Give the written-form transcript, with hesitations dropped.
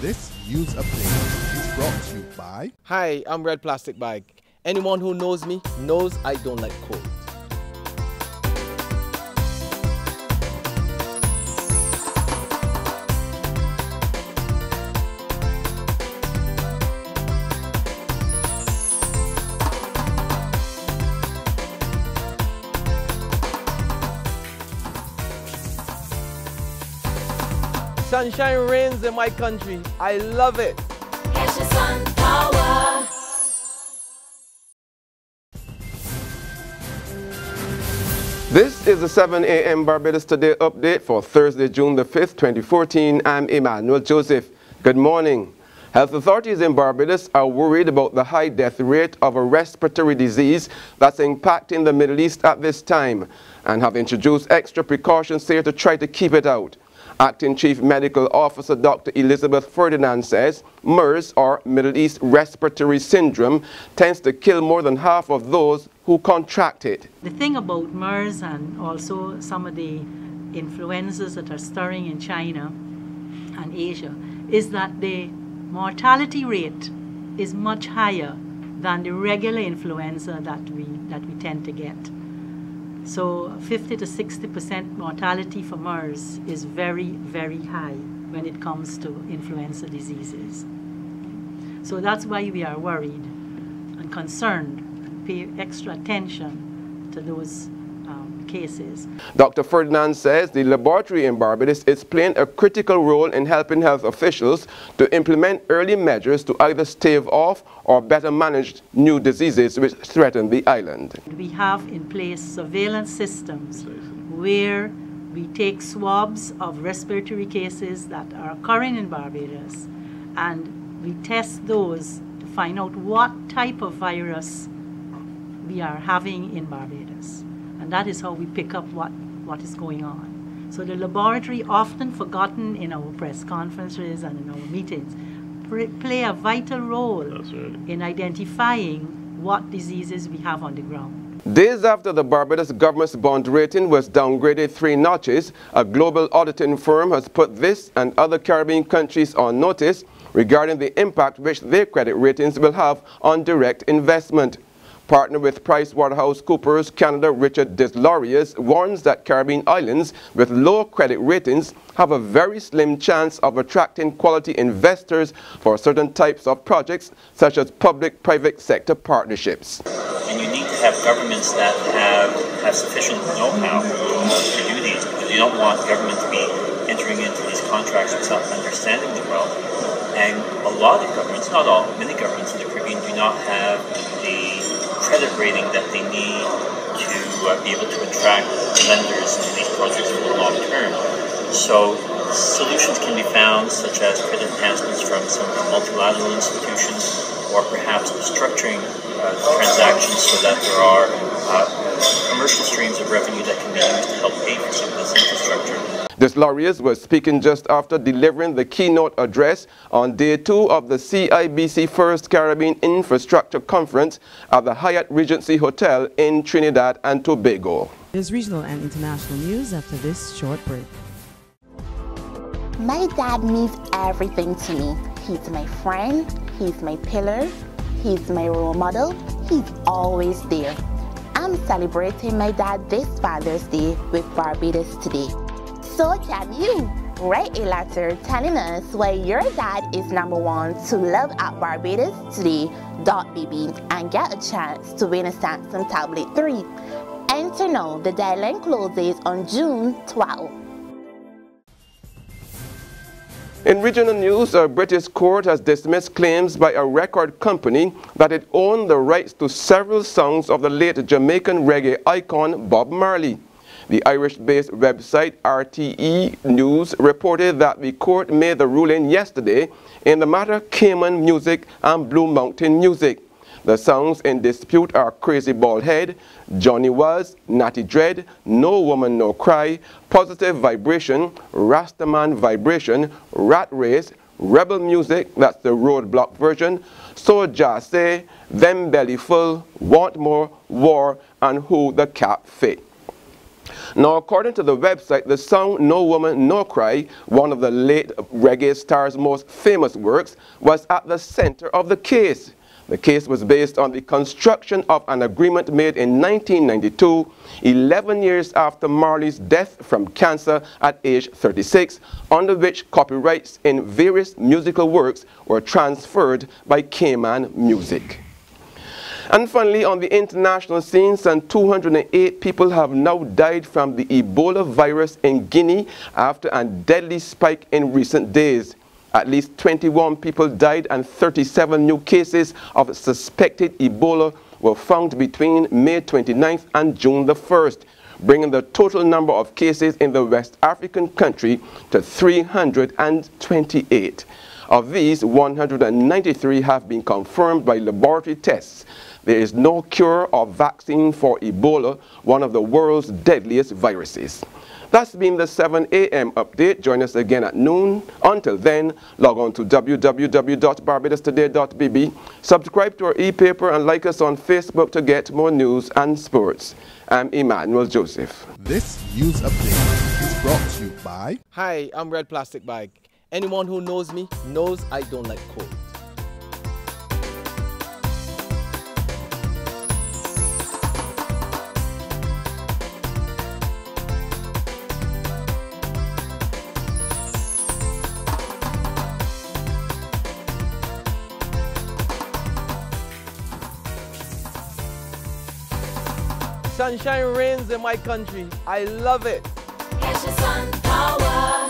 This Use a Plate is brought to you by... Hi, I'm Red Plastic Bag. Anyone who knows me knows I don't like cold. Sunshine reigns in my country. I love it. Get your sun power. This is the 7 a.m. Barbados Today update for Thursday, June the 5th, 2014. I'm Emmanuel Joseph. Good morning. Health authorities in Barbados are worried about the high death rate of a respiratory disease that's impacting the Middle East at this time and have introduced extra precautions here to try to keep it out. Acting Chief Medical Officer Dr. Elizabeth Ferdinand says MERS, or Middle East Respiratory Syndrome, tends to kill more than half of those who contract it. The thing about MERS and also some of the influenzas that are stirring in China and Asia is that the mortality rate is much higher than the regular influenza that we tend to get. So 50 to 60% mortality for MERS is very, very high when it comes to influenza diseases. So that's why we are worried and concerned and pay extra attention to those cases. Dr. Ferdinand says the laboratory in Barbados is playing a critical role in helping health officials to implement early measures to either stave off or better manage new diseases which threaten the island. We have in place surveillance systems where we take swabs of respiratory cases that are occurring in Barbados and we test those to find out what type of virus we are having in Barbados. And that is how we pick up what is going on. So the laboratory, often forgotten in our press conferences and in our meetings, play a vital role in identifying what diseases we have on the ground. Days after the Barbados government's bond rating was downgraded 3 notches, a global auditing firm has put this and other Caribbean countries on notice regarding the impact which their credit ratings will have on direct investment. Partner with PricewaterhouseCoopers Canada Richard Desloriers warns that Caribbean islands with low credit ratings have a very slim chance of attracting quality investors for certain types of projects such as public-private sector partnerships. And you need to have governments that have sufficient know-how to do these, because you don't want government to be entering into these contracts without understanding them well. And a lot of governments, not all, but many governments in the Caribbean do not have the credit rating that they need to be able to attract lenders into these projects for the long term. So solutions can be found, such as credit enhancements from some of the multilateral institutions, or perhaps structuring transactions so that there are commercial streams of revenue that can be used to help pay for some of this infrastructure. Desloriers was speaking just after delivering the keynote address on Day 2 of the CIBC First Caribbean Infrastructure Conference at the Hyatt Regency Hotel in Trinidad and Tobago. There's regional and international news after this short break. My dad means everything to me. He's my friend, he's my pillar, he's my role model, he's always there. I'm celebrating my dad this Father's Day with Barbados Today. So can you? Write a letter telling us why your dad is #1 to love at Barbados Today.bb and get a chance to win a Samsung Tablet 3. Enter now. The deadline closes on June 12. In regional news, a British court has dismissed claims by a record company that it owned the rights to several songs of the late Jamaican reggae icon Bob Marley. The Irish-based website RTE News reported that the court made the ruling yesterday in the matter Cayman Music and Blue Mountain Music. The songs in dispute are Crazy Bald Head, Johnny Was, Natty Dread, No Woman No Cry, Positive Vibration, Rastaman Vibration, Rat Race, Rebel Music, that's the Roadblock version, So Just Say, Them Belly Full, Want More, War, and Who the Cap Fit. Now, according to the website, the song No Woman, No Cry, one of the late reggae star's most famous works, was at the center of the case. The case was based on the construction of an agreement made in 1992, 11 years after Marley's death from cancer at age 36, under which copyrights in various musical works were transferred by Cayman Music. And finally, on the international scene, some 208 people have now died from the Ebola virus in Guinea after a deadly spike in recent days. At least 21 people died and 37 new cases of suspected Ebola were found between May 29th and June the 1st, bringing the total number of cases in the West African country to 328. Of these, 193 have been confirmed by laboratory tests. There is no cure or vaccine for Ebola, one of the world's deadliest viruses. That's been the 7 a.m. update. Join us again at noon. Until then, log on to www.barbadostoday.bb, subscribe to our e-paper, and like us on Facebook to get more news and sports. I'm Emmanuel Joseph. This news update is brought to you by... Hi, I'm Red Plastic Bag. Anyone who knows me knows I don't like cold. Sunshine reigns in my country. I love it. Get your sun power.